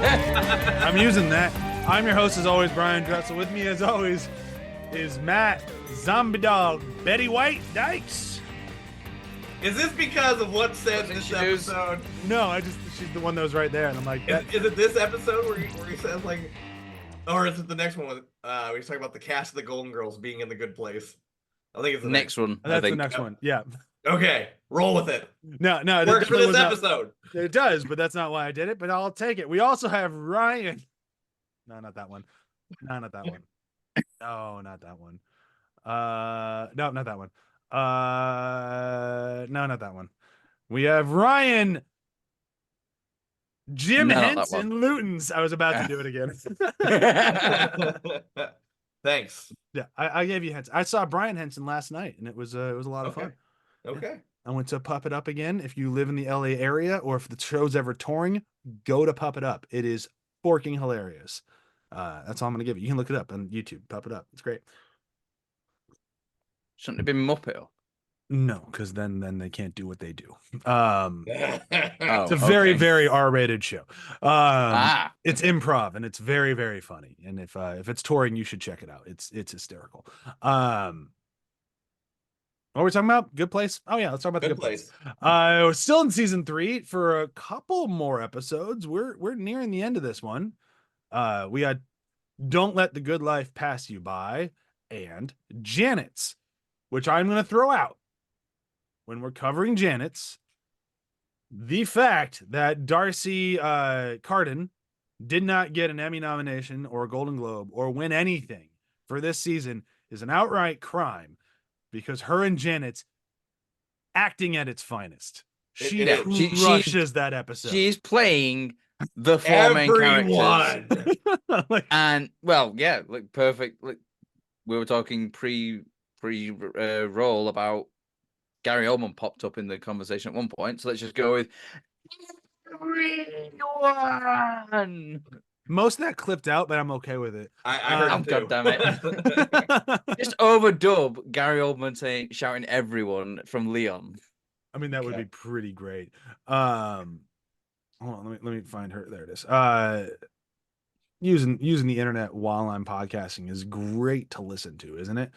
I'm using that. I'm your host, as always, Bryan Dressel. With me, as always, is Matt, Zombie Dog, Betty White, Dykes. Is this because of what's said in this episode? No, she's the one that was right there, and I'm like, is it this episode where he says like, or is it the next one? We're talking about the cast of the Golden Girls being in the good place. I think it's the next one. That's the next one. Yeah. Okay, roll with it. No, it works for this was episode. It does, but that's not why I did it. But I'll take it. We also have Ryan. No, not that one. No, not that one. No, not that one. No, not that one. No, not that one. We have Ryan. Jim Henson Lootens. I was about to do it again. Thanks. Yeah, I gave you Henson. I saw Bryan Henson last night, and it was a lot of fun. Okay. Yeah. I went to Puppet Up again. If you live in the LA area, or if the show's ever touring, go to Puppet Up. It is forking hilarious. That's all I'm gonna give you. You can look it up on YouTube. Puppet Up. It's great. Shouldn't it have been Muppet? No, because then they can't do what they do. It's a very R-rated show. It's improv, and it's very, very funny. And if it's touring, you should check it out. It's hysterical. What are we talking about? Good Place? Oh yeah, let's talk about the Good Place. We're still in season 3 for a couple more episodes. We're nearing the end of this one. We got Don't Let the Good Life Pass You By and Janet's, which I'm going to throw out when we're covering Janet's. The fact that Darcy Carden did not get an Emmy nomination or a Golden Globe or win anything for this season is an outright crime, because her and Janet's acting at its finest. She crushes that episode. She's playing the 4 main characters. And well, yeah, like perfect. Like we were talking pre-roll about Gary Oldman popped up in the conversation at one point, so let's just go with everyone. Most of that clipped out, but I'm okay with it. I heard it too. God damn it. Just overdub Gary Oldman shouting everyone from Leon. I mean, that would be pretty great. Hold on, let me find her. There it is. Using the internet while I'm podcasting is great to listen to, isn't it?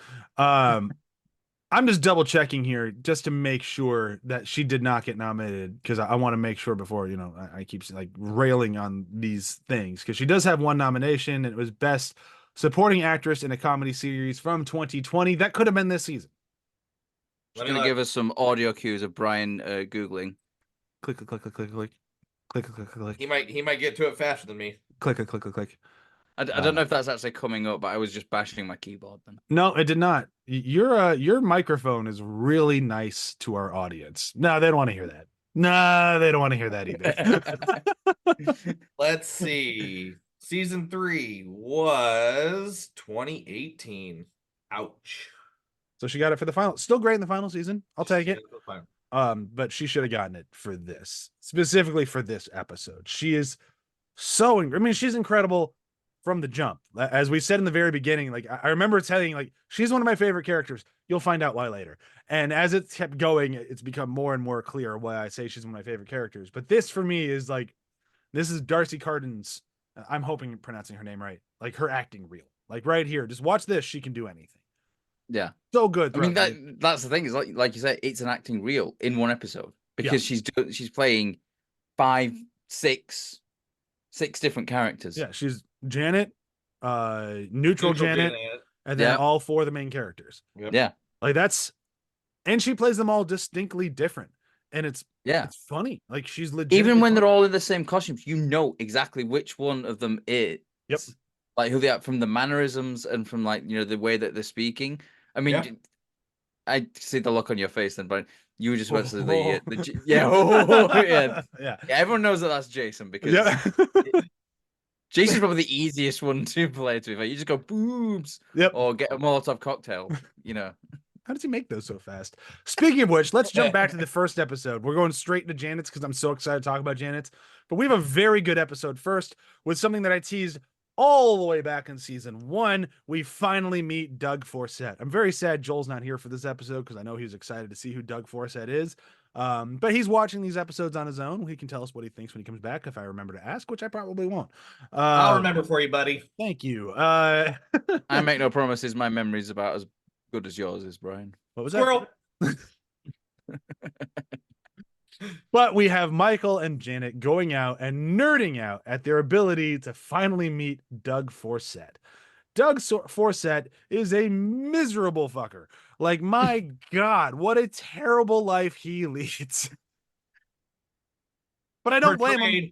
I'm just double checking here just to make sure that she did not get nominated, because I want to make sure before, I keep like railing on these things, because she does have one nomination, and it was Best Supporting Actress in a Comedy Series from 2020. That could have been this season. She's going to give us some audio cues of Bryan Googling. Click, click, click, click, click, click. Click, click, click, click. He might get to it faster than me. Click, click, click, click, click. I don't know if that's actually coming up, but I was just bashing my keyboard then. No, it did not. Your microphone is really nice to our audience. No, they don't want to hear that. No, they don't want to hear that either. Let's see. Season 3 was 2018. Ouch. So she got it for the final. Still great in the final season. I'll take it. But she should have gotten it for this, specifically for this episode. She is so, she's incredible from the jump. As we said in the very beginning, like I remember telling, like, she's one of my favorite characters. You'll find out why later. And as it's kept going, it's become more and more clear why I say she's one of my favorite characters. But this for me is like, this is Darcy Carden's, I'm hoping I'm pronouncing her name right, like her acting reel. Like right here, just watch this. She can do anything. Yeah. So good. I mean, that's the thing, is like you said, it's an acting reel in one episode, because she's playing 5, 6 different characters. Yeah, she's Janet, neutral Janet, and then all 4 of the main characters. Yep. Yeah. Like and she plays them all distinctly different. And it's funny. Like she's legit. Even when they're all in the same costumes, you know exactly which one of them is. Yep. Like who they are, from the mannerisms and from like, the way that they're speaking. I mean, I see the look on your face then, but you were just about to say yeah. Everyone knows that that's Jason, because Jason's probably the easiest one to play to. Like, you just go boobs, or get a Molotov cocktail. How does he make those so fast? Speaking of which, let's jump back to the first episode. We're going straight into Janet's because I'm so excited to talk about Janet's. But we have a very good episode first with something that I teased all the way back in season 1, we finally meet Doug Forcett. I'm very sad Joel's not here for this episode because I know he's excited to see who Doug Forcett is. But he's watching these episodes on his own. He can tell us what he thinks when he comes back if I remember to ask, which I probably won't. I'll remember for you, buddy. Thank you. I make no promises. My memory's about as good as yours is, Brian. What was Squirrel. that? But we have Michael and Janet going out and nerding out at their ability to finally meet Doug Forcett. Doug Forcett is a miserable fucker. Like, my God, what a terrible life he leads. But I don't blame him.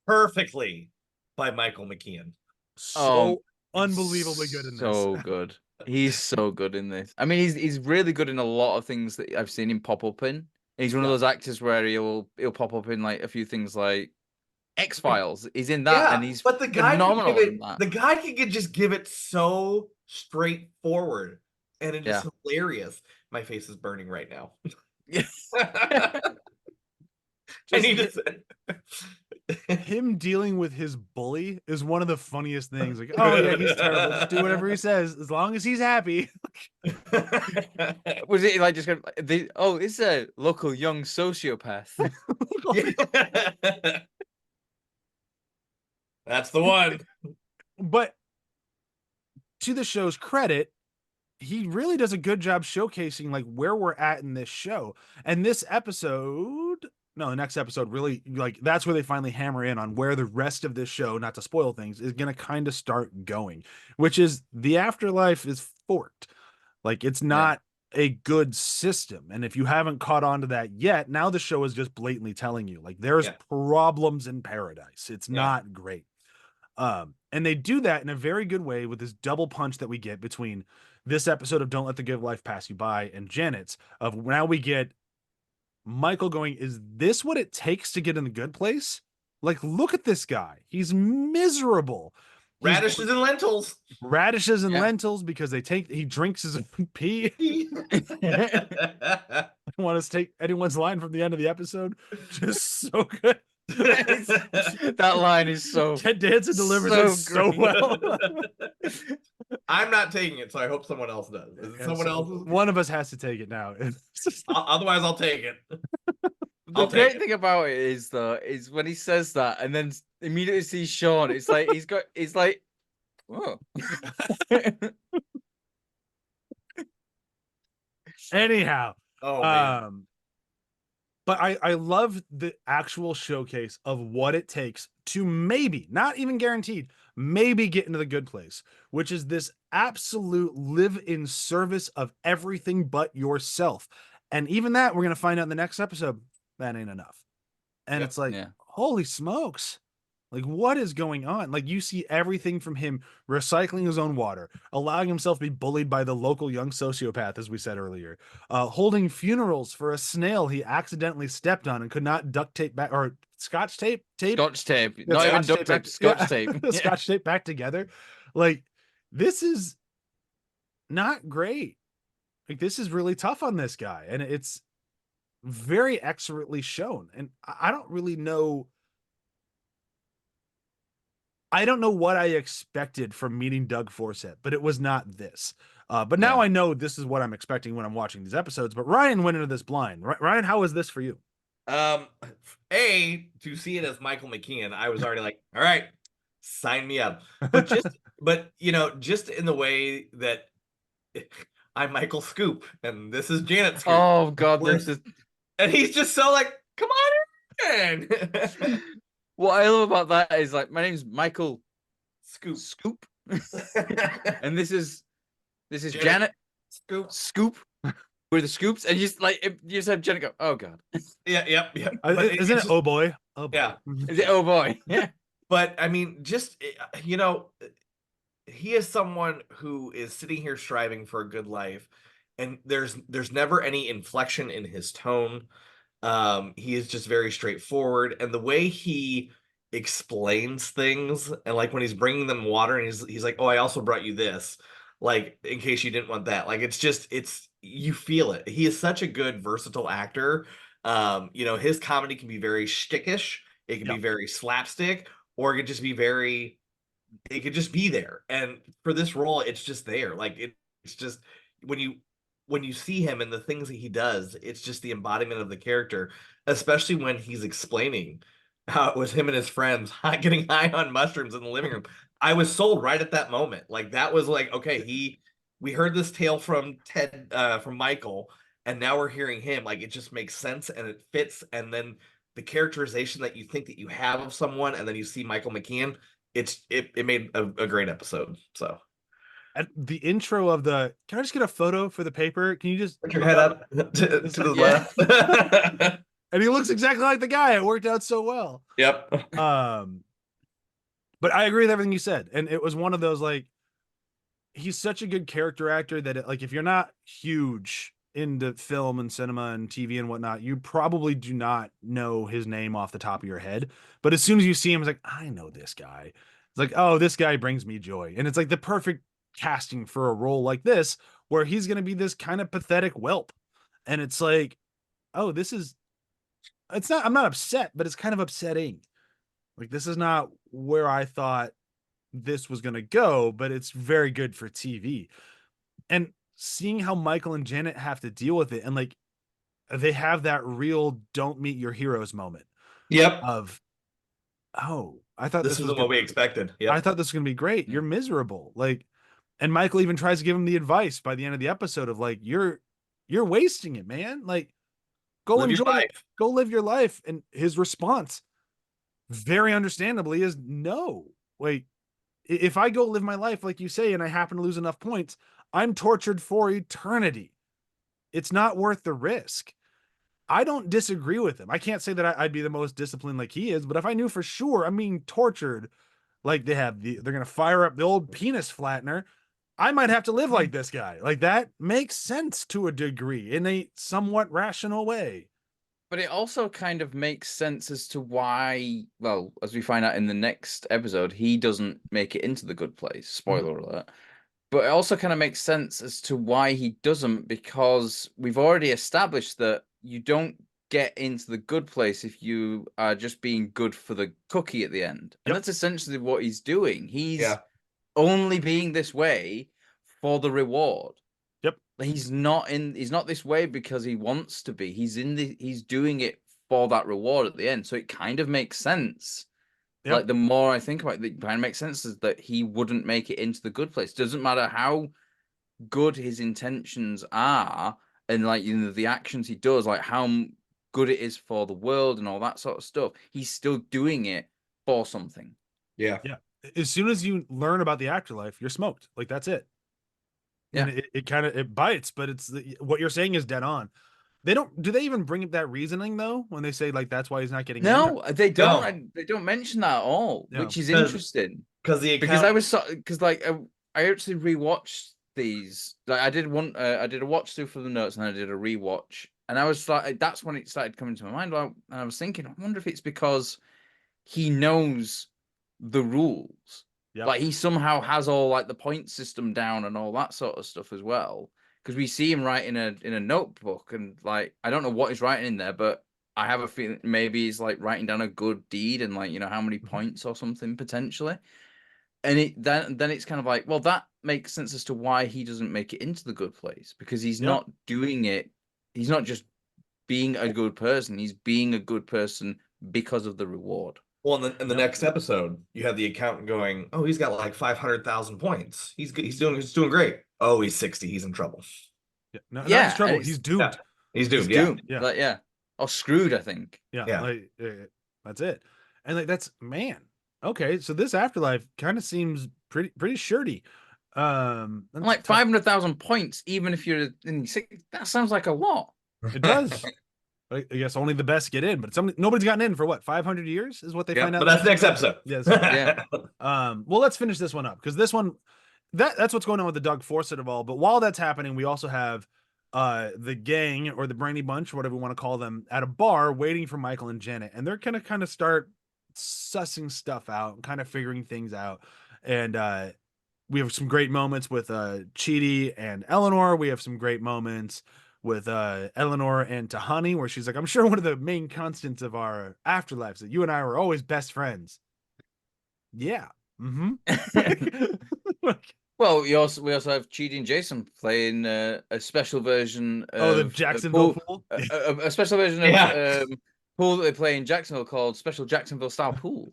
Perfectly by Michael McKean. So unbelievably good in this. So good. He's so good in this. I mean, he's really good in a lot of things that I've seen him pop up in. He's one of those actors where he'll pop up in like a few things like X-Files. He's in that, and he's phenomenal in that. The guy can just give it so straightforward, and it is hilarious. My face is burning right now. Him dealing with his bully is one of the funniest things. Like, oh yeah, he's terrible. Just do whatever he says as long as he's happy. Was it like just it's a local young sociopath? That's the one. But to the show's credit, he really does a good job showcasing like where we're at in this show. And this episode, no, the next episode really, like, that's where they finally hammer in on where the rest of this show, not to spoil things, is going to kind of start going, which is the afterlife is forked. Like, it's not a good system. And if you haven't caught on to that yet, now the show is just blatantly telling you, like, there's problems in paradise. It's not great. And they do that in a very good way with this double punch that we get between this episode of Don't Let the Good Life Pass You By and Janet's, of now we get Michael going, is this what it takes to get in the good place? Like, look at this guy. He's miserable. Radishes and lentils. Radishes and lentils because he drinks his pee. I want to take anyone's line from the end of the episode. Just so good. That line is so Ted Danson delivers it so well. I'm not taking it, so I hope someone else does. Is it someone else? One of us has to take it now. Otherwise, I'll take it. The great thing about it is when he says that and then immediately sees Sean, it's like he's like, whoa. Anyhow, man. but I love the actual showcase of what it takes to maybe, not even guaranteed, maybe get into the good place, which is this absolute live in service of everything but yourself. And even that, we're going to find out in the next episode, that ain't enough. And it's like, holy smokes. Like, what is going on? Like, you see everything from him recycling his own water, allowing himself to be bullied by the local young sociopath, as we said earlier, holding funerals for a snail he accidentally stepped on and could not duct tape back, or scotch tape. Scotch tape. Not even duct tape, scotch tape. Scotch tape back together. Like, this is not great. Like, this is really tough on this guy. And it's very expertly shown. And I don't really know. I don't know what I expected from meeting Doug Forcett, but it was not this. But now I know this is what I'm expecting when I'm watching these episodes. But Ryan went into this blind. Ryan, how was this for you? To see it as Michael McKean, I was already like, all right, sign me up. But just in the way that I'm Michael Scoop and this is Janet Scoop. Oh God, and he's just so like, come on in. What I love about that is, like, my name's Michael Scoop. And this is Janet Scoop. We're the Scoops, and you just have Janet go, oh God. Yeah. Isn't it oh boy? Oh boy. Yeah. Is it oh boy? Yeah. But I mean, just he is someone who is sitting here striving for a good life, and there's never any inflection in his tone. He is just very straightforward, and the way he explains things, and like when he's bringing them water and he's like, oh, I also brought you this, like, in case you didn't want that. Like, it's you feel it. He is such a good versatile actor. His comedy can be very shtickish, it can be very slapstick, or it could just be very it could just be there. And for this role, it's just there. Like it's just when you see him and the things that he does, it's just the embodiment of the character, especially when he's explaining how it was him and his friends getting high on mushrooms in the living room. I was sold right at that moment. Like that was like, okay, we heard this tale from from Michael, and now we're hearing him. Like it just makes sense and it fits. And then the characterization that you think that you have of someone, and then you see Michael McKean, it made a great episode. So at the intro of the, can I just get a photo for the paper? Can you just put your head up to the left? And he looks exactly like the guy. It worked out so well. Yep. But I agree with everything you said. And it was one of those, like, he's such a good character actor that like, if you're not huge into film and cinema and TV and whatnot, you probably do not know his name off the top of your head. But as soon as you see him, it's like, I know this guy. It's like, oh, this guy brings me joy. And it's like the perfect casting for a role like this, where he's going to be this kind of pathetic whelp. And it's like, oh, I'm not upset, but it's kind of upsetting. Like, this is not where I thought this was going to go, but it's very good for TV. And seeing how Michael and Janet have to deal with it, and like, they have that real don't meet your heroes moment. Yep. Of, oh, I thought this was what we expected. Yep. I thought this was going to be great. You're miserable. Like, and Michael even tries to give him the advice by the end of the episode of like, you're wasting it, man. Like, go live enjoy it. Go live your life. And his response, very understandably, is no. Wait, if I go live my life like you say, and I happen to lose enough points, I'm tortured for eternity. It's not worth the risk. I don't disagree with him. I can't say that I'd be the most disciplined like he is, but if I knew for sure I'm being tortured, like they're going to fire up the old penis flattener, I might have to live like this guy. Like, that makes sense to a degree in a somewhat rational way. But it also kind of makes sense as to why, well, as we find out in the next episode, he doesn't make it into the good place. Spoiler alert. But it also kind of makes sense as to why he doesn't, because we've already established that you don't get into the good place if you are just being good for the cookie at the end. And that's essentially what he's doing. He's only being this way for the reward. Yep. He's not this way because he wants to be. He's doing it for that reward at the end. So it kind of makes sense. Yep. Like, the more I think about it, it kind of makes sense is that he wouldn't make it into the good place. Doesn't matter how good his intentions are, and like, you know, the actions he does, like how good it is for the world and all that sort of stuff. He's still doing it for something. Yeah. As soon as you learn about the afterlife, you're smoked. Like, that's it. Yeah. And it kind of bites, but what you're saying is dead on. Do they even bring up that reasoning though, when they say like that's why he's not getting in? They don't. No. They don't mention that at all, which is interesting. Because I actually rewatched these. Like, I did a watch through for the notes, and I did a rewatch, and I was like, that's when it started coming to my mind. And I was thinking, I wonder if it's because he knows the rules. Yep. Like, he somehow has all like the point system down and all that sort of stuff as well. Because we see him write in a notebook, and like, I don't know what he's writing in there, but I have a feeling maybe he's like writing down a good deed and like, you know, how many points or something potentially. And then it's kind of like, well, that makes sense as to why he doesn't make it into the good place, because he's not doing it. He's not just being a good person. He's being a good person because of the reward. Well, in the next episode, you have the accountant going, "Oh, he's got like 500,000 points. He's good. He's doing great. Oh, he's 60. He's in trouble." Yeah, not in trouble. He's doomed. Yeah. He's doomed. Yeah. Like, or screwed, I think. Yeah. Like, that's it. And like, that's, man. Okay, so this afterlife kind of seems pretty shirty. Like 500,000 points, even if you're in 60, that sounds like a lot. It does. I guess only the best get in, but nobody's gotten in for what, 500 years is what they find out. But that's the next episode. Yes. Well, let's finish this one up, because this one, that's what's going on with the Doug Forcett of all. But while that's happening, we also have the gang, or the Brainy Bunch, or whatever we want to call them, at a bar waiting for Michael and Janet, and they're gonna kind of start sussing stuff out, kind of figuring things out. And we have some great moments with Chidi and Eleanor. We have some great moments with Eleanor and Tahani, where she's like, I'm sure one of the main constants of our afterlives that you and I were always best friends. Yeah, Well, we also have Chidi and Jason playing a special version Oh, the of Jacksonville pool, pool. a special version of Yeah. pool that they play in Jacksonville called Special Jacksonville Style Pool.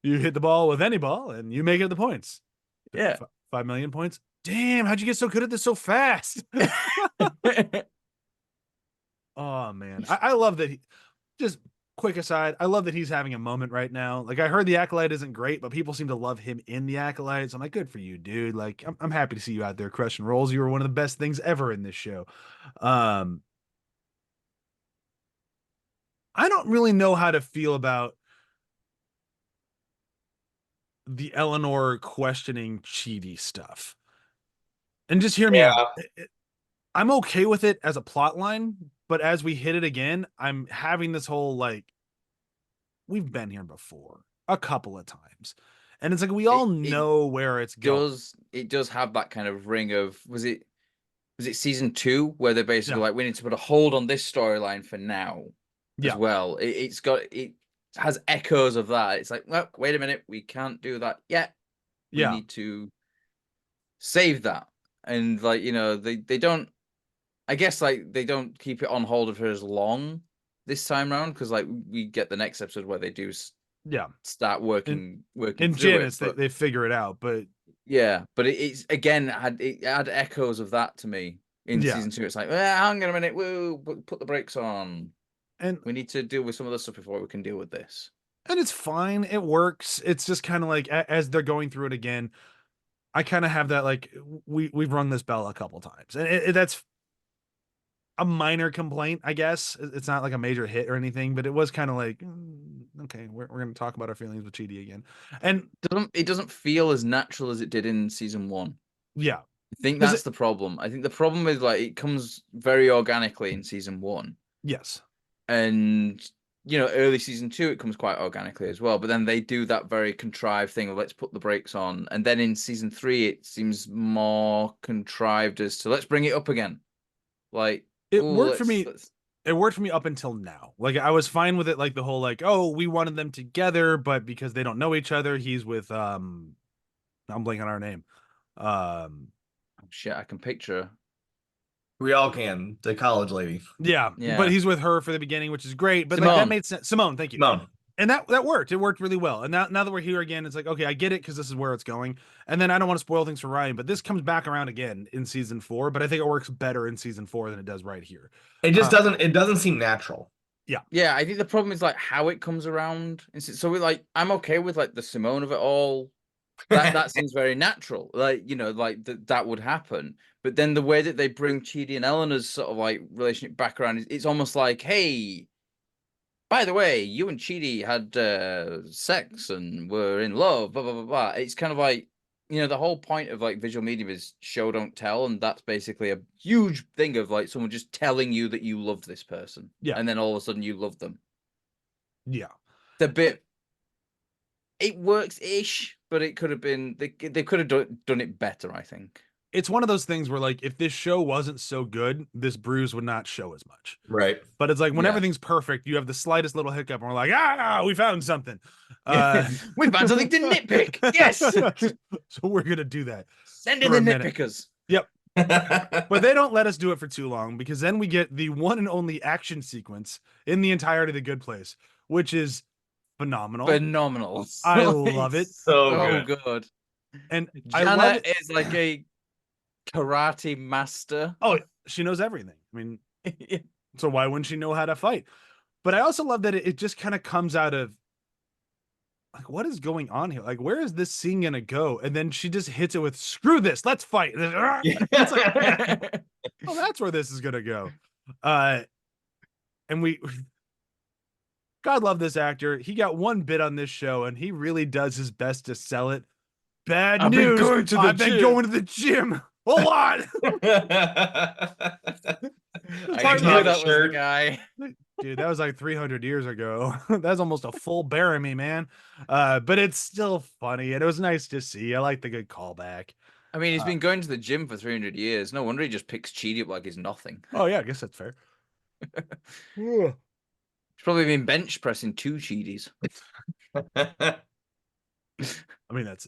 You hit the ball with any ball, and you make it the points. Yeah, 5 million points. Damn, how'd you get so good at this so fast? Oh man, I love that. Just quick aside, I love that he's having a moment right now. Like I heard the Acolyte isn't great, but people seem to love him in the Acolyte. So I'm like, good for you, dude. Like I'm happy to see you out there crushing roles. You were one of the best things ever in this show. I don't really know how to feel about the Eleanor questioning Chidi stuff. And just hear me out. I'm okay with it as a plot line, but as we hit it again, I'm having this whole like, we've been here before a couple of times. And it's like we all know where it's going. It does have that kind of ring of was it season 2 where they're basically like we need to put a hold on this storyline for now as well. It has echoes of that. It's like, well, wait a minute, we can't do that yet. We need to save that. And like, you know, they don't, I guess like they don't keep it on hold for as long this time around because like we get the next episode where they do start working in Janice they figure it out, but it's again it had echoes of that to me in season 2. It's like, hang on a minute, whoa, put the brakes on, and we need to deal with some of this stuff before we can deal with this. And it's fine, it works. It's just kind of like as they're going through it again, I kind of have that like we've rung this bell a couple times, and that's a minor complaint, I guess. It's not like a major hit or anything, but it was kind of like, okay, we're going to talk about our feelings with Chidi again. And it doesn't feel as natural as it did in season 1. Yeah. I think that's the problem. I think the problem is like it comes very organically in season 1. Yes. And you know, early season 2 it comes quite organically as well, but then they do that very contrived thing of let's put the brakes on, and then in season 3 it seems more contrived as to let's bring it up again. Like it worked for me. It worked for me up until now. Like I was fine with it, like the whole like, oh, we wanted them together, but because they don't know each other, he's with I'm blanking on our name. Shit, I can picture. We all can. The college lady. Yeah, but he's with her for the beginning, which is great. But like, that made sense. Simone, thank you. Simone. And that worked. It worked really well. And now that we're here again, it's like, okay, I get it because this is where it's going. And then I don't want to spoil things for Ryan, but this comes back around again in season 4. But I think it works better in season 4 than it does right here. It just doesn't. It doesn't seem natural. Yeah. I think the problem is like how it comes around. So we like, I'm okay with like the Simone of it all. That seems very natural. Like, you know, like that would happen. But then the way that they bring Chidi and Eleanor's sort of like relationship back around, it's almost like, hey, by the way, you and Chidi had sex and were in love, blah, blah, blah, blah. It's kind of like, you know, the whole point of like visual medium is show, don't tell. And that's basically a huge thing of like someone just telling you that you loved this person. Yeah. And then all of a sudden you love them. Yeah. The bit, it works-ish, but it could have been, they could have done it better, I think. It's one of those things where like if this show wasn't so good, this bruise would not show as much. Right. But it's like when everything's perfect, you have the slightest little hiccup and we're like, we found something. We found something to nitpick. Yes. So we're gonna do that. Send in the nitpickers. Yep. But they don't let us do it for too long because then we get the one and only action sequence in the entirety of The Good Place, which is phenomenal. I love it. So good. And Jana is like a karate master. Oh, she knows everything. I mean, so why wouldn't she know how to fight? But I also love that it just kind of comes out of like, what is going on here? Like, where is this scene gonna go? And then she just hits it with screw this, let's fight. It's like, oh, that's where this is gonna go. And God love this actor. He got one bit on this show and he really does his best to sell it. Bad news. I've been going to the gym a lot. I knew that was the guy. Dude, that was like 300 years ago. That's almost a full Bearimy, man. But it's still funny and it was nice to see. I like the good callback. I mean, he's been going to the gym for 300 years. No wonder he just picks Chidi up like he's nothing. Oh yeah, I guess that's fair. He's probably been bench pressing 2 Chidis. I mean, that's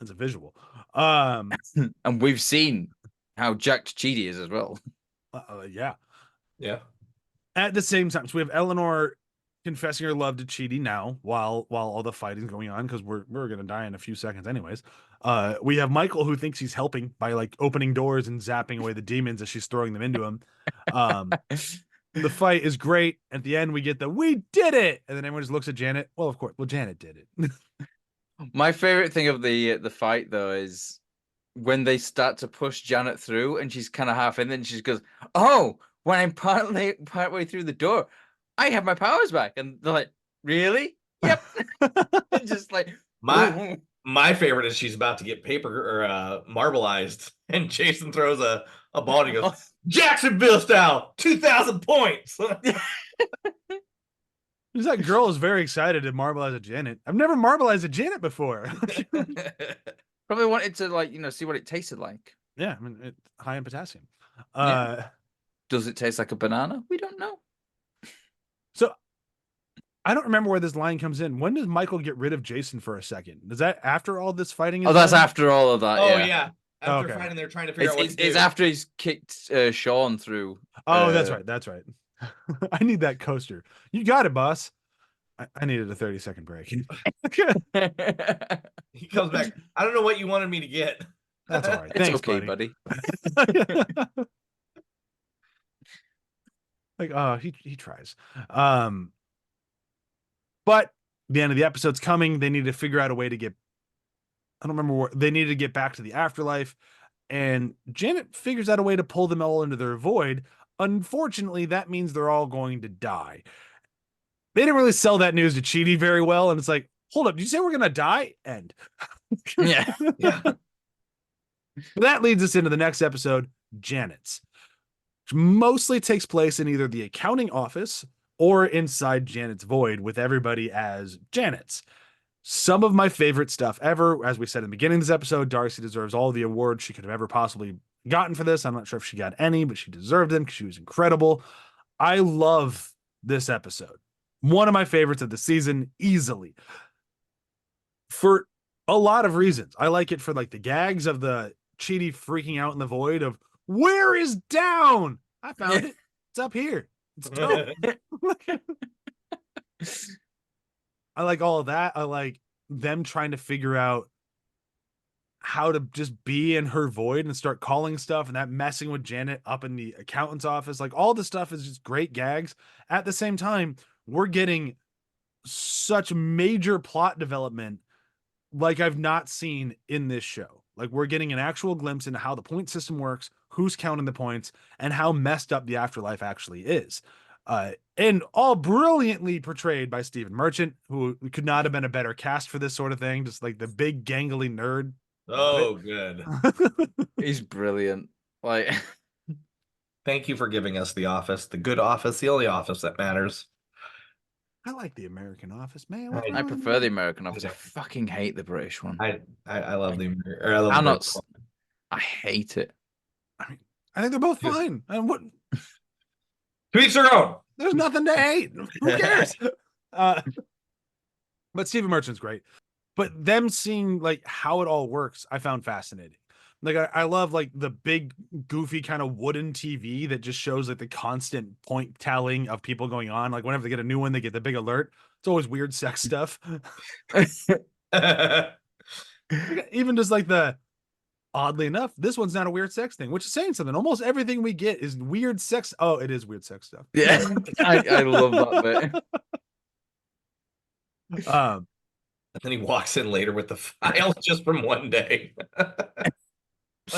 a visual. And we've seen how jacked Chidi is as well. Yeah. Yeah. At the same time, so we have Eleanor confessing her love to Chidi now, while all the fighting is going on, because we're gonna die in a few seconds, anyways. We have Michael, who thinks he's helping by like opening doors and zapping away the demons as she's throwing them into him. The fight is great. At the end, we get "we did it," and then everyone just looks at Janet. Well, of course, Janet did it. My favorite thing of the fight though is when they start to push Janet through, and she's kind of half in, and she goes, "Oh, when I'm partway through the door, I have my powers back," and they're like, "Really? Yep." Just like my favorite is she's about to get paper or marbleized, and Jason throws a ball and he goes, "Jacksonville style, 2,000 points." That girl is very excited to marbleize a Janet. I've never marbleized a Janet before. Probably wanted to, like, see what it tasted like. Yeah, I mean, it's high in potassium. Does it taste like a banana? We don't know. So I don't remember where this line comes in. When does Michael get rid of Jason for a second? Is that after all this fighting is that's done? after all of that. Oh, yeah. After fighting, they're trying to figure out what to do. It's after he's kicked Sean through. Oh, that's right. That's right. I need that coaster. You got it, boss. I needed a 30-second break. He comes back. I don't know what you wanted me to get. That's all right. It's Thanks, okay, buddy. Like, he tries. But the end of the episode's coming. They need to figure out a way to get. I don't remember where they needed to get back to the afterlife, and Janet figures out a way to pull them all into their void. Unfortunately, that means they're all going to die. They didn't really sell that news to Chidi very well, and it's like, hold up, did you say we're gonna die? End. Yeah. That leads us into the next episode, Janet's, which mostly takes place in either the accounting office or inside Janet's void, with everybody as Janet's. Some of my favorite stuff ever. As we said in the beginning of this episode, Darcy deserves all the awards she could have ever possibly gotten for this. I'm not sure if she got any, but she deserved them because she was incredible. I love this episode. One of my favorites of the season, easily. For a lot of reasons. I like it for like the gags of the Chidi freaking out in the void of, where is down? I found it. It's up here. It's dope. I like all of that. I like them trying to figure out how to just be in her void and start calling stuff, and that messing with Janet up in the accountant's office. Like, all the stuff is just great gags. At the same time, we're getting such major plot development like I've not seen in this show. Like, we're getting an actual glimpse into how the point system works, who's counting the points, and how messed up the afterlife actually is. And all brilliantly portrayed by Stephen Merchant, who could not have been a better cast for this sort of thing. Just like the big gangly nerd. Oh, good. He's brilliant. Like, thank you for giving us The Office, the good office, the only office that matters. I like the American Office, man. I prefer the American Office. I fucking hate the British one. I love the American. I hate it. I mean, I think they're both fine. And what? To each their own. There's nothing to hate. Who cares? But Stephen Merchant's great. But them seeing like how it all works, I found fascinating. Like, I love like the big goofy kind of wooden TV that just shows like the constant point tallying of people going on. Like, whenever they get a new one, they get the big alert. It's always weird sex stuff. Even just like oddly enough, this one's not a weird sex thing, which is saying something. Almost everything we get is weird sex. Oh, it is weird sex stuff. Yeah, I love that bit. And then he walks in later with the file just from one day.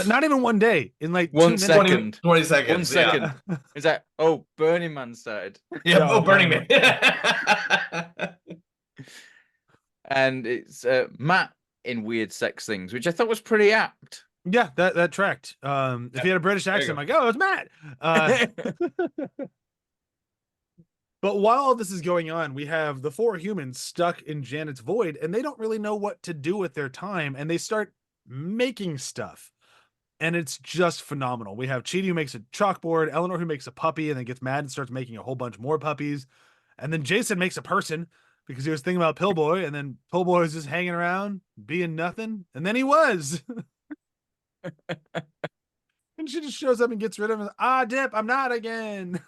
Not even one day. In like 1 second. 20 seconds. 1 second. Yeah. Is that, oh, Burning Man started. Yeah, Burning Man. And it's Matt in weird sex things, which I thought was pretty apt. Yeah, that tracked. If he had a British accent, I'm like, oh, it's Matt. But while all this is going on, we have the 4 humans stuck in Janet's void, and they don't really know what to do with their time, and they start making stuff. And it's just phenomenal. We have Chidi, who makes a chalkboard, Eleanor, who makes a puppy and then gets mad and starts making a whole bunch more puppies. And then Jason makes a person because he was thinking about Pillboy, and then Pillboy was just hanging around, being nothing, and then he was. And she just shows up and gets rid of him. Dip, I'm not again.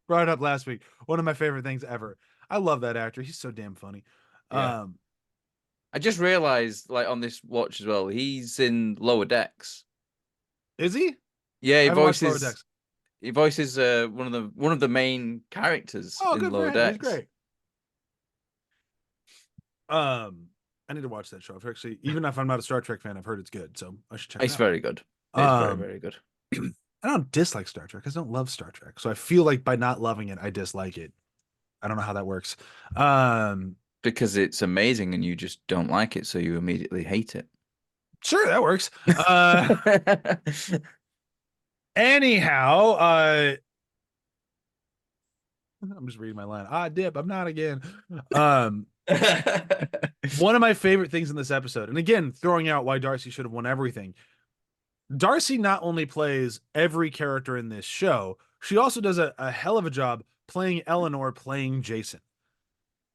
Brought it up last week. One of my favorite things ever. I love that actor. He's so damn funny. Yeah. I just realized, like, on this watch as well, he's in Lower Decks. Is he? Yeah, he voices one of the main characters in Lower Decks. He's great. I need to watch that show. I've actually, even if I'm not a Star Trek fan, I've heard it's good, so I should check it out. It's very good. It's very, very good. I don't dislike Star Trek. I don't love Star Trek. So I feel like by not loving it, I dislike it. I don't know how that works. Because it's amazing and you just don't like it, so you immediately hate it. Sure, that works. Anyhow, I'm just reading my line. Dip, I'm not again. One of my favorite things in this episode, and again, throwing out why Darcy should have won everything. Darcy not only plays every character in this show, she also does a hell of a job playing Eleanor, playing Jason.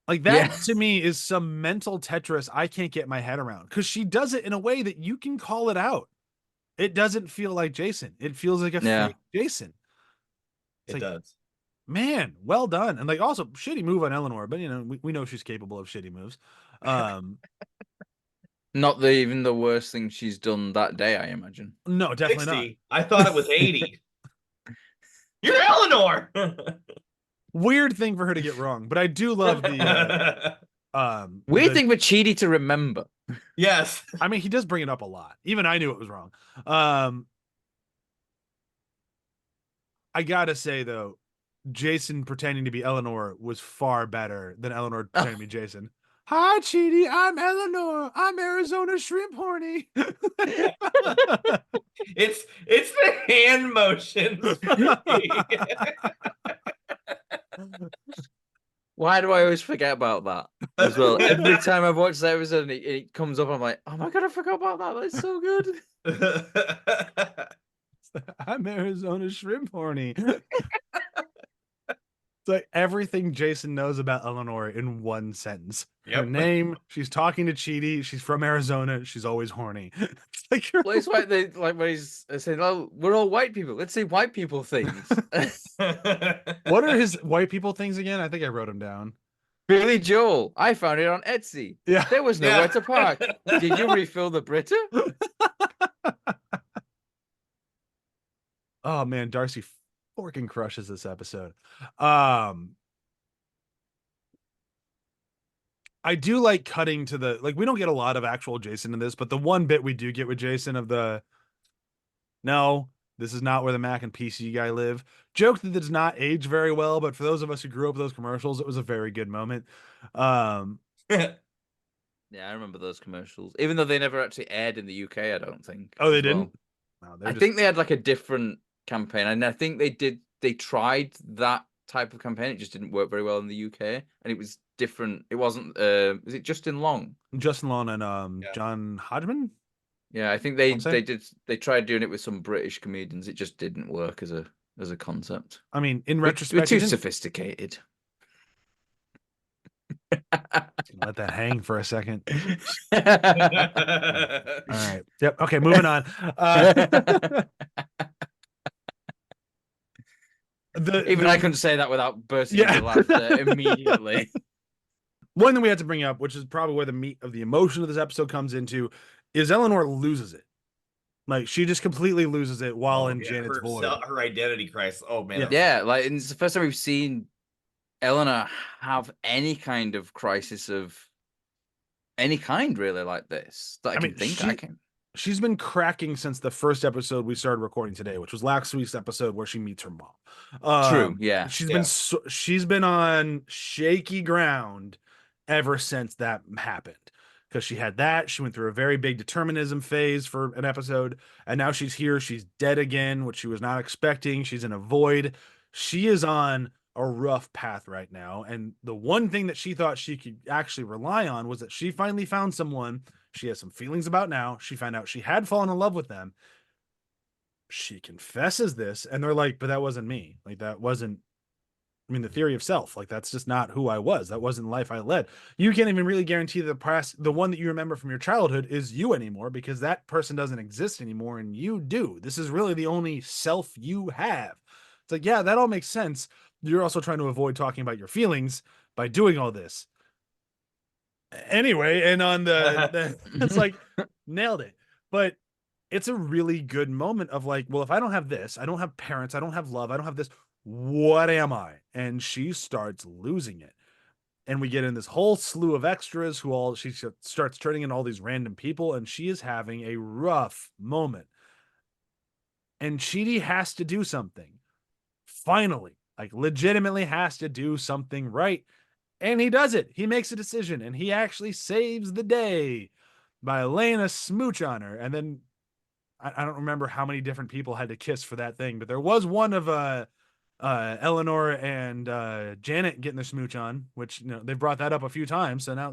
Like that to me is some mental Tetris I can't get my head around, because she does it in a way that you can call it out. It doesn't feel like Jason. It feels like a fake Jason. It does. Man, well done. And like also shitty move on Eleanor, but you know, we know she's capable of shitty moves. Not even the worst thing she's done that day, I imagine. No, definitely 60. Not. I thought it was 80. You're Eleanor. Weird thing for her to get wrong, but I do love the weird thing for Chidi to remember. Yes. I mean, he does bring it up a lot. Even I knew it was wrong. I gotta say though, Jason pretending to be Eleanor was far better than Eleanor pretending to be Jason. Hi, Chidi. I'm Eleanor. I'm Arizona shrimp horny. It's the hand motion. Why do I always forget about that as well? Every time I've watched that episode and it comes up, I'm like, oh my God, I forgot about that. That's so good. I'm Arizona shrimp horny. It's like everything Jason knows about Eleanor in one sentence. Her name, she's talking to Chidi, she's from Arizona, she's always horny. It's like well, it's like they like when he's saying, "Oh, we're all white people. Let's say white people things." What are his white people things again? I think I wrote them down. Billy Joel. I found it on Etsy. Yeah. There was nowhere to park. Did you refill the Brita? Oh man, Darcy freaking crushes this episode. I do like cutting to the, like, we don't get a lot of actual Jason in this, but the one bit we do get with Jason of the, no, this is not where the Mac and PC guy live. Joke that does not age very well, but for those of us who grew up with those commercials, it was a very good moment. Yeah, I remember those commercials, even though they never actually aired in the UK, I don't think. Oh, they didn't? No, I think they had like a different campaign, and I think they tried that type of campaign. It just didn't work very well in the UK, and it was different. It wasn't is it Justin Long and John Hodgman? Yeah, I think they tried doing it with some British comedians. It just didn't work as a concept. I mean, in retrospect, we're too sophisticated. Let that hang for a second. All right. Yep. Okay, moving on. Even I couldn't say that without bursting into laughter immediately. One thing we had to bring up, which is probably where the meat of the emotion of this episode comes into, is Eleanor loses it. Like, she just completely loses it while in Janet's void. Her identity crisis. Oh, man. Yeah, like, and it's the first time we've seen Eleanor have any kind of crisis of any kind, really, like this. That I can. She's been cracking since the first episode we started recording today, which was last week's episode where she meets her mom. True, yeah. She's been on shaky ground ever since that happened. Because she had that, she went through a very big determinism phase for an episode, and now she's here, she's dead again, which she was not expecting. She's in a void. She is on a rough path right now, and the one thing that she thought she could actually rely on was that she finally found someone she has some feelings about now. She found out she had fallen in love with them. She confesses this, and they're like, but that wasn't me. Like, that wasn't I mean, the theory of self, like that's just not who I was. That wasn't the life I led. You can't even really guarantee the one that you remember from your childhood is you anymore, because that person doesn't exist anymore and you do. This is really the only self you have. It's like, yeah, that all makes sense. You're also trying to avoid talking about your feelings by doing all this. Anyway, and on the it's like nailed it. But it's a really good moment of like, well, if I don't have this, I don't have parents, I don't have love, I don't have this, what am I? And she starts losing it. And we get in this whole slew of extras who all she starts turning in all these random people, and she is having a rough moment. And Chidi has to do something. Finally, like legitimately has to do something right. And he does it. He makes a decision, and he actually saves the day by laying a smooch on her. And then I don't remember how many different people had to kiss for that thing, but there was one of Eleanor and Janet getting their smooch on, which they've brought that up a few times. So now,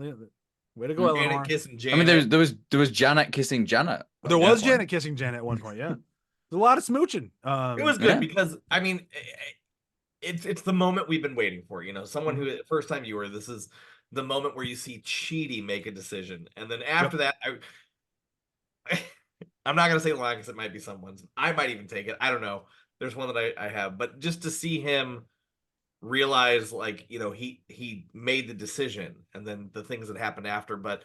way to go, Eleanor. Janet kissing Janet. I mean, there was Janet kissing Janet. There was Janet kissing Janet at one point. Yeah, there's a lot of smooching. It was good because I mean, it's the moment we've been waiting for. Someone who first time viewer, this is the moment where you see Chidi make a decision, and then after that, I'm not gonna say long because it might be someone's. I might even take it. I don't know. There's one that I have, but just to see him realize, like, he made the decision, and then the things that happened after. But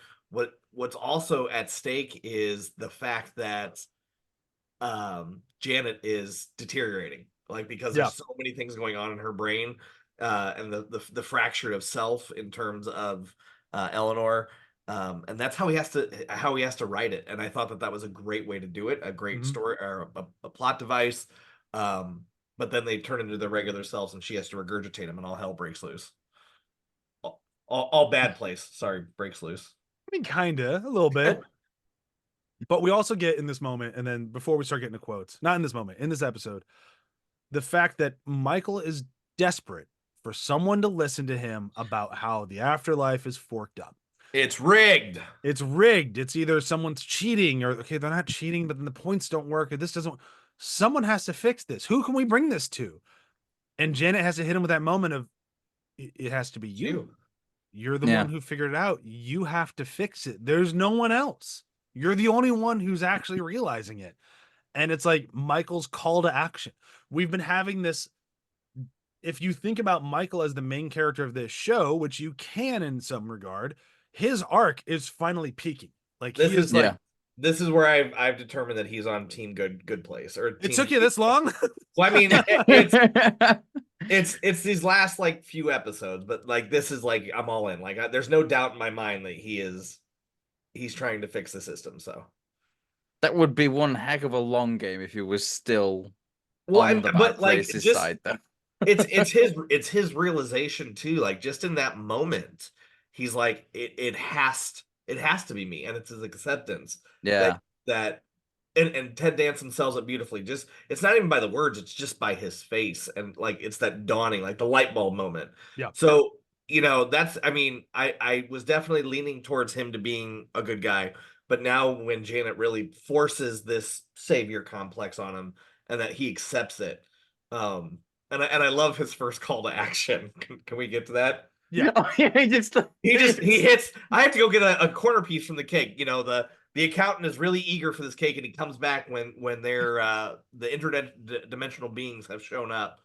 what's also at stake is the fact that Janet is deteriorating, like, because there's so many things going on in her brain, and the fracture of self in terms of Eleanor. And that's how he has to write it. And I thought that was a great way to do it, a great story or a plot device. But then they turn into their regular selves, and she has to regurgitate them, and all hell breaks loose. All bad place. Sorry, breaks loose. I mean, kinda, a little bit. But we also get in this moment, and then before we start getting to quotes, not in this moment, in this episode, the fact that Michael is desperate for someone to listen to him about how the afterlife is forked up. It's rigged. It's rigged. It's either someone's cheating, or okay, they're not cheating, but then the points don't work, or this doesn't. Someone has to fix this. Who can we bring this to? And Janet has to hit him with that moment of, it has to be you. You're the one who figured it out. You have to fix it. There's no one else. You're the only one who's actually realizing it. And it's like Michael's call to action. We've been having this. If you think about Michael as the main character of this show, which you can in some regard, his arc is finally peaking. Like, this is like, this is where I've determined that he's on team good place. Or it took you this long? Well, I mean, it's these last like few episodes, but like this is like I'm all in. Like there's no doubt in my mind that he's trying to fix the system. So that would be one heck of a long game if he was still on the bad places side, though. it's his realization too. Like just in that moment, he's like, it has to be me, and it's his acceptance. That and Ted Danson sells it beautifully. Just it's not even by the words, it's just by his face, and like it's that dawning, like the light bulb moment. Yeah. So that's, I mean, I was definitely leaning towards him to being a good guy, but now when Janet really forces this savior complex on him, and that he accepts it, and I love his first call to action. Can we get to that? Yeah. He hits. I have to go get a corner piece from the cake. The accountant is really eager for this cake, and he comes back when they're the interdimensional beings have shown up,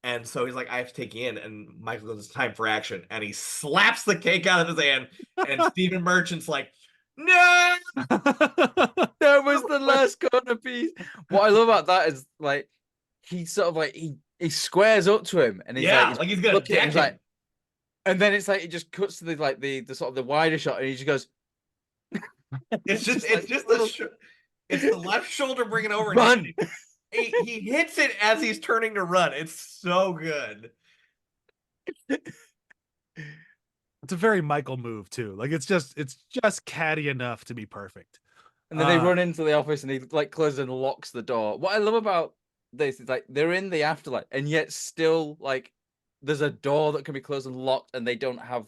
and so he's like, I have to take you in. And Michael goes, it's time for action, and he slaps the cake out of his hand, and Stephen Merchant's like, no. That was the last corner piece. What I love about that is like he sort of like he squares up to him, and he's like he's gonna deck him. Like, and then it's like it just cuts to the sort of the wider shot, and he just goes. It's the left shoulder bringing over. Run. He hits it as he's turning to run. It's so good. It's a very Michael move too. Like it's just catty enough to be perfect. And then they run into the office, and he like closes and locks the door. What I love about this is like they're in the afterlife, and yet still like there's a door that can be closed and locked, and they don't have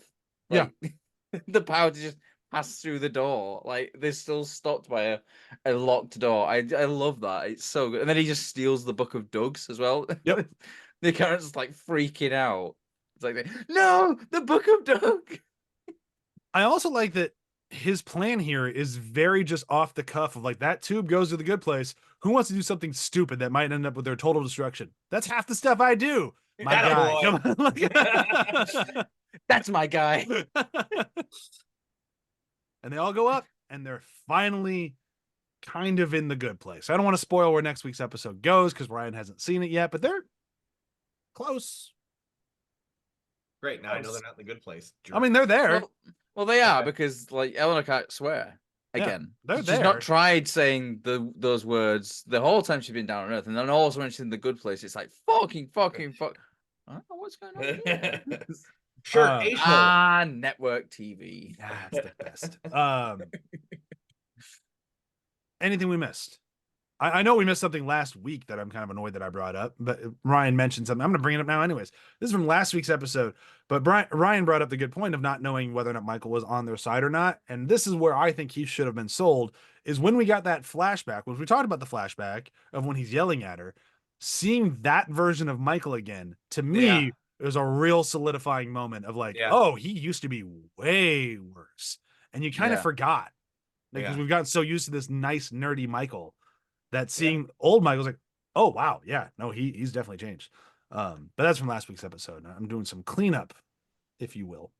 the power to just pass through the door. Like they're still stopped by a locked door. I love that. It's so good. And then he just steals the book of Doug's as well. Yep. The character's like freaking out. It's like, no, the Book of Doug. I also like that his plan here is very just off the cuff of like, that tube goes to the good place. Who wants to do something stupid that might end up with their total destruction? That's half the stuff I do. My guy. Come on. That's my guy. And they all go up and they're finally kind of in the good place. I don't want to spoil where next week's episode goes because Ryan hasn't seen it yet, but they're close. Great. Now I know they're not in the good place. I mean, they're there. Well, they are because like Eleanor can't swear again. Yeah, she's not tried saying those words the whole time she's been down on Earth, and then also when she's in the good place, it's like fucking fuck. I don't know what's going on here. Sure. Network TV. That's the best. Anything we missed? I know we missed something last week that I'm kind of annoyed that I brought up, but Ryan mentioned something. I'm going to bring it up now anyways. This is from last week's episode, but Ryan brought up the good point of not knowing whether or not Michael was on their side or not. And this is where I think he should have been sold, is when we got that flashback, when we talked about the flashback of when he's yelling at her, seeing that version of Michael again, to me, it was a real solidifying moment of like, oh, he used to be way worse. And you kind of forgot. Because we've gotten so used to this nice, nerdy Michael that seeing old Michael's like, oh, wow. Yeah, no, he's definitely changed. But that's from last week's episode. I'm doing some cleanup, if you will.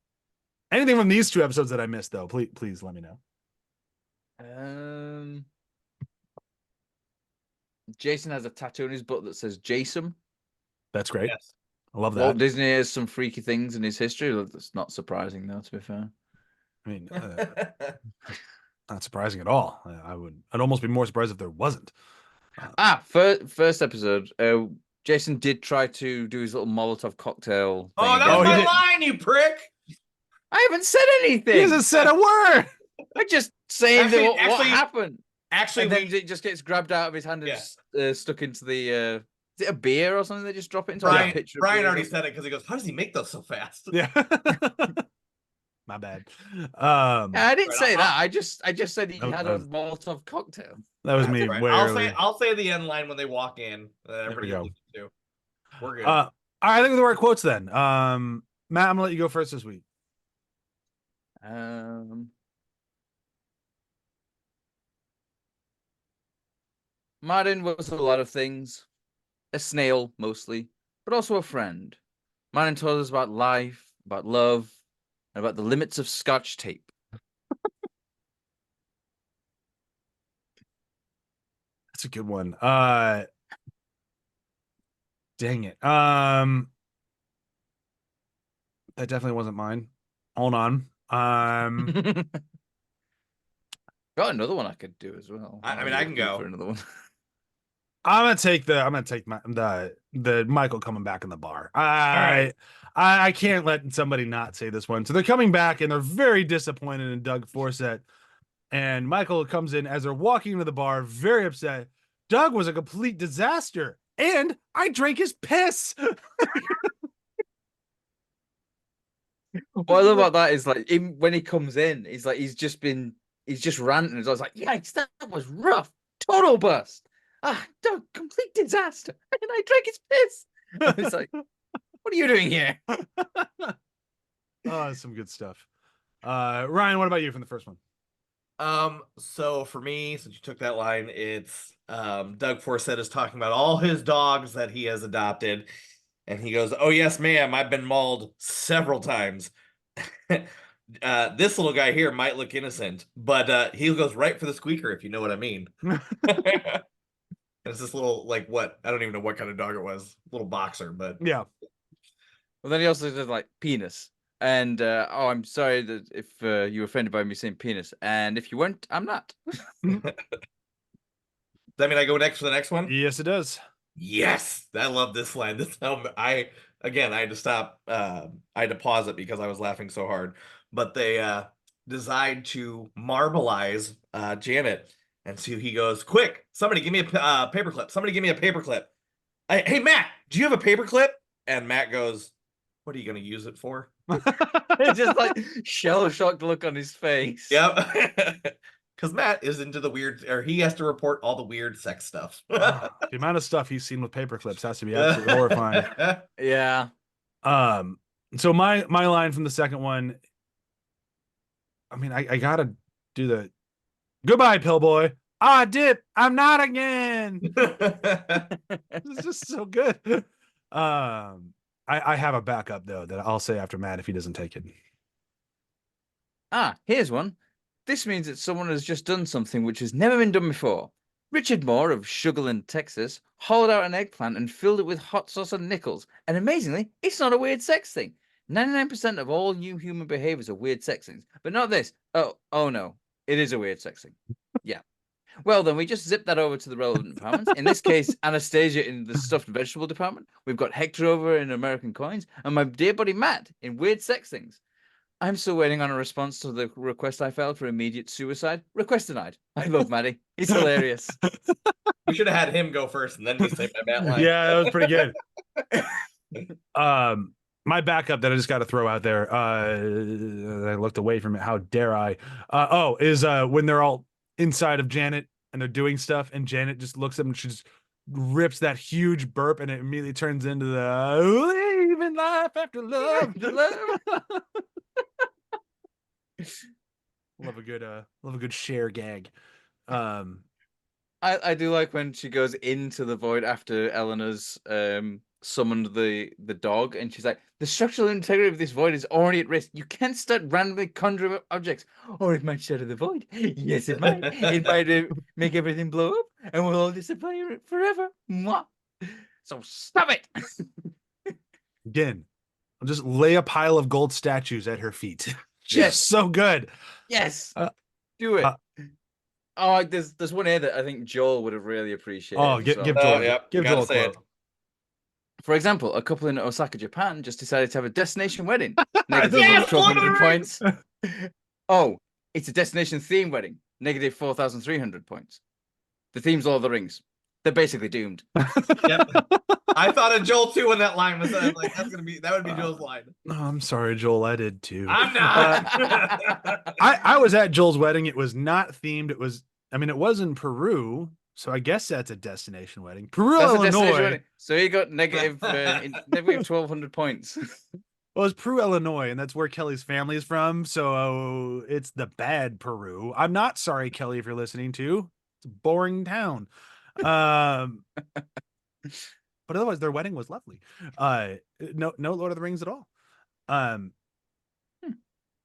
Anything from these two episodes that I missed, though, please let me know. Jason has a tattoo on his butt that says Jason. That's great. Yes. I love that. Walt Disney has some freaky things in his history. That's not surprising, though, to be fair. I mean, not surprising at all. I'd almost be more surprised if there wasn't. First episode, Jason did try to do his little Molotov cocktail. Oh, that was my line, you prick! I haven't said anything. He hasn't said a word. I'm just saying what happened. Actually, and then it just gets grabbed out of his hand and stuck into the. Is it a beer or something? They just drop it into a pitcher. Brian already said it because he goes, "How does he make those so fast?" Yeah. My bad. I didn't say that. I just said he had a Molotov cocktail. That was me. Right. I'll say the end line when they walk in. Everybody else too. We're good. I think with the right quotes then. Matt, I'm gonna let you go first this week. Martin was a lot of things. A snail, mostly, but also a friend. Martin told us about life, about love, and about the limits of Scotch tape. That's a good one. Dang it. That definitely wasn't mine. Hold on. Got another one I could do as well. I mean, I can go for another one. I'm gonna take the Michael coming back in the bar. I can't let somebody not say this one. So they're coming back and they're very disappointed in Doug Forcett. And Michael comes in as they're walking into the bar, very upset. Doug was a complete disaster, and I drank his piss. What I love about that is like when he comes in, he's just ranting. I was like, yikes, that was rough, total bust. Doug, complete disaster, and I drank his piss. It's like, what are you doing here? Oh, that's some good stuff. Ryan, what about you from the first one? So for me, since you took that line, it's Doug Forcett is talking about all his dogs that he has adopted, and he goes, "Oh yes, ma'am, I've been mauled several times." This little guy here might look innocent, but he goes right for the squeaker, if you know what I mean. It's this little, like, what? I don't even know what kind of dog it was. Little boxer, but yeah. Well, then he also did like penis. And I'm sorry that if you were offended by me saying penis, and if you weren't, I'm not. Does that mean I go next for the next one? Yes, it does. Yes, I love this line. This I had to stop. I had to pause it because I was laughing so hard. But they decide to marbilize Janet, and so he goes, "Quick, somebody give me a paperclip. Somebody give me a paperclip. Hey, Matt, do you have a paperclip?" And Matt goes, "What are you going to use it for?" It's just like shell-shocked look on his face. Yep. Because Matt is into the weird, or he has to report all the weird sex stuff. The amount of stuff he's seen with paper clips has to be absolutely horrifying. Yeah. So my line from the second one, I mean, I gotta do the goodbye, Pillboy. Ah, dip. I'm not again. It's just so good. I have a backup though that I'll say after Matt if he doesn't take it. Here's one. This means that someone has just done something which has never been done before. Richard Moore of Sugarland, Texas, hollowed out an eggplant and filled it with hot sauce and nickels. And amazingly, it's not a weird sex thing. 99% of all new human behaviors are weird sex things, but not this. Oh no, it is a weird sex thing. Yeah. Well, then we just zip that over to the relevant departments. In this case, Anastasia in the stuffed vegetable department. We've got Hector over in American coins, and my dear buddy Matt in weird sex things. I'm still waiting on a response to the request I filed for immediate suicide. Request denied. I love Maddie. He's hilarious. We should have had him go first and then just say my Matt line. Yeah, that was pretty good. My backup that I just got to throw out there. I looked away from it. How dare I? Is when they're all inside of Janet and they're doing stuff, and Janet just looks at them and she just rips that huge burp, and it immediately turns into the living life after love. Love a good share gag. I do like when she goes into the void after Eleanor's summoned the dog, and she's like, the structural integrity of this void is already at risk. You can't start randomly conjuring up objects, or it might shatter the void. Yes, it might. It might make everything blow up, and we'll all disappear forever. Mwah. So stop it. Again, I'll just lay a pile of gold statues at her feet. Yes, so good. Yes, do it. There's one here that I think Joel would have really appreciated. Oh, give Joel, give Joel a quote. For example, a couple in Osaka, Japan, just decided to have a destination wedding. Negative 1,200 points. Oh, it's a destination theme wedding. Negative 4,300 points. The theme's Lord of the Rings. They're basically doomed. Yep. I thought of Joel too when that line was said. Like, that would be Joel's line. Oh, I'm sorry, Joel. I did too. I'm not. I was at Joel's wedding. It was not themed. It was in Peru, so I guess that's a destination wedding. Peru, Illinois. So he got negative 1,200 points. Well, it's Peru, Illinois, and that's where Kelly's family is from. So it's the bad Peru. I'm not sorry, Kelly, if you're listening to. It's a boring town. But otherwise, their wedding was lovely. No Lord of the Rings at all.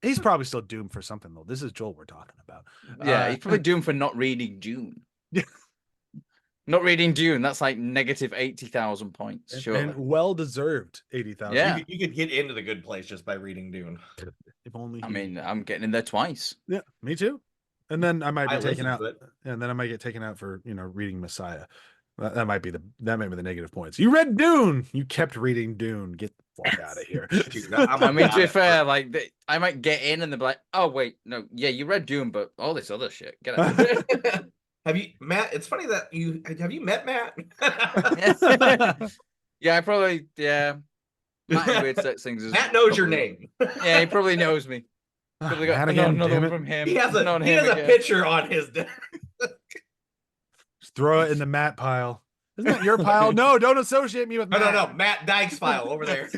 He's probably still doomed for something though. This is Joel we're talking about. Yeah, he's probably doomed for not reading Dune. Yeah, not reading Dune. That's like negative 80,000 points. Sure, and well deserved 80,000. Yeah, you could get into the good place just by reading Dune. If only. I mean, I'm getting in there twice. Yeah, me too. And then I might be taken out. And then I might get taken out for reading Messiah. That might be the negative points. You read Dune. You kept reading Dune. Get the fuck out of here. Dude, I mean, to be fair, like I might get in and they'll be like, "Oh wait, no, yeah, you read Dune, but all this other shit." Get out. Have you, Matt? It's funny that have you met Matt? Yeah, I probably Matt weird sex things. Matt knows your name. Yeah, he probably knows me. Probably got another one from him. He has a picture on his desk. Just throw it in the Matt pile. Isn't that your pile? No, don't associate me with Matt. No. Matt Dykes file over there.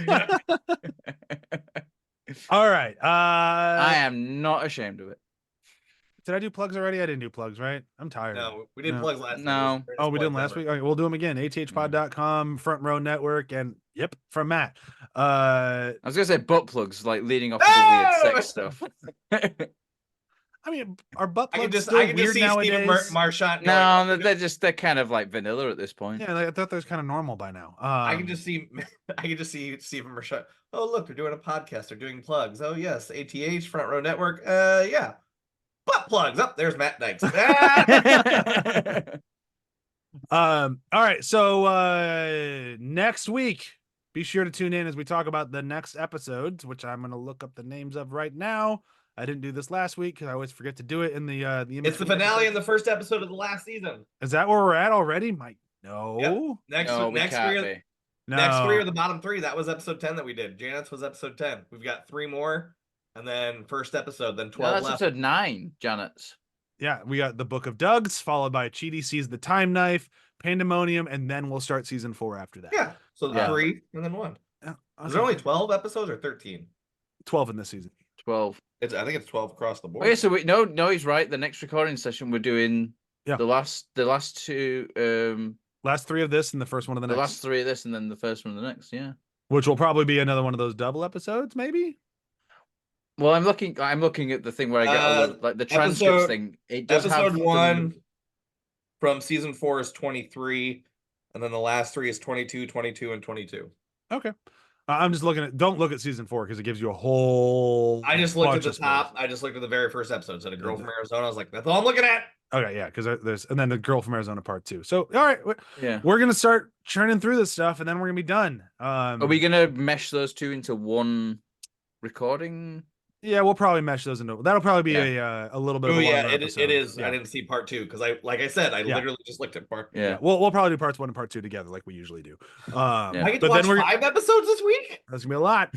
All right. I am not ashamed of it. Did I do plugs already? I didn't do plugs, right? I'm tired. No, we did plugs last week. No. Oh, we did them last week? Okay, we'll do them again. athpod.com, Front Row Network, and yep, from Matt. I was going to say butt plugs, like leading off to the weird sex stuff. I mean, are butt plugs I can just weird see nowadays? Stephen Marchant. No, they're kind of like vanilla at this point. Yeah, I thought that was kind of normal by now. I can just see Stephen Marchant. Oh, look, they're doing a podcast. They're doing plugs. Oh, yes, ATH, Front Row Network. Yeah. Butt plugs. Up there's Matt Dykes. All right. So next week, be sure to tune in as we talk about the next episodes, which I'm going to look up the names of right now. I didn't do this last week because I always forget to do it in the It's the finale and the first episode of the last season. Is that where we're at already, Mike? No. Yep. Next three are the bottom three. That was episode 10 that we did. Janet's was episode 10. We've got 3 more, and then first episode, then 12 that's left. episode 9, Janet's. Yeah, we got the Book of Doug's, followed by Chidi Sees the Time Knife, Pandemonium, and then we'll start season 4 after that. Yeah, so 3 and then 1. Is there only 12 episodes or 13? 12 in this season. 12. I think it's 12 across the board. Okay, so no, he's right. The next recording session we're doing the last two last 3 of this and the first one of the next. The last 3 of this and then the first one of the next, yeah. Which will probably be another one of those double episodes, maybe. Well, I'm looking at the thing where I get all the, like the transcripts thing. It does episode 1 from season 4 is 23, and then the last 3 is 22, 22, and 22. Okay. I'm just looking at. Don't look at season 4 because it gives you a whole. I just looked at the top. I just looked at the very first episode. Said a girl from Arizona. I was like, that's all I'm looking at. Okay, yeah, because there's and then the girl from Arizona part 2. So all right, yeah, we're gonna start churning through this stuff, and then we're gonna be done. Are we gonna mesh those 2 into one recording? Yeah, we'll probably mesh those into. That'll probably be a little bit. Oh of a yeah, it is. Yeah. I didn't see part 2 because I said, I literally just looked at part. Yeah, we'll probably do parts 1 and part 2 together, like we usually do. I get to watch 5 episodes this week. That's gonna be a lot.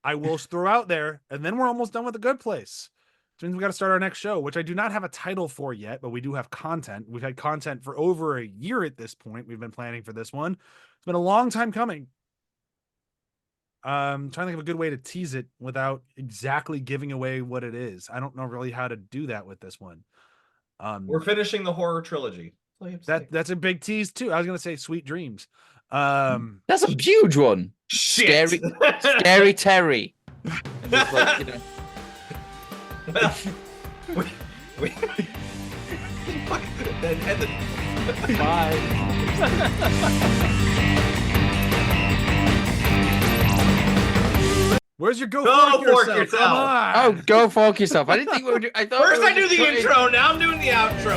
I will throw out there, and then we're almost done with The Good Place. Which means we got to start our next show, which I do not have a title for yet, but we do have content. We've had content for over a year at this point. We've been planning for this one. It's been a long time coming. Trying to think of a good way to tease it without exactly giving away what it is. I don't know really how to do that with this one. We're finishing the horror trilogy. That's a big tease too. I was gonna say Sweet Dreams. That's a huge one. Shit. Scary Terry. Just like, you know. Bye. Where's your go fork yourself? Come on. Oh, go fork yourself. I didn't think we were doing. I thought first I do the intro. Now I'm doing the outro.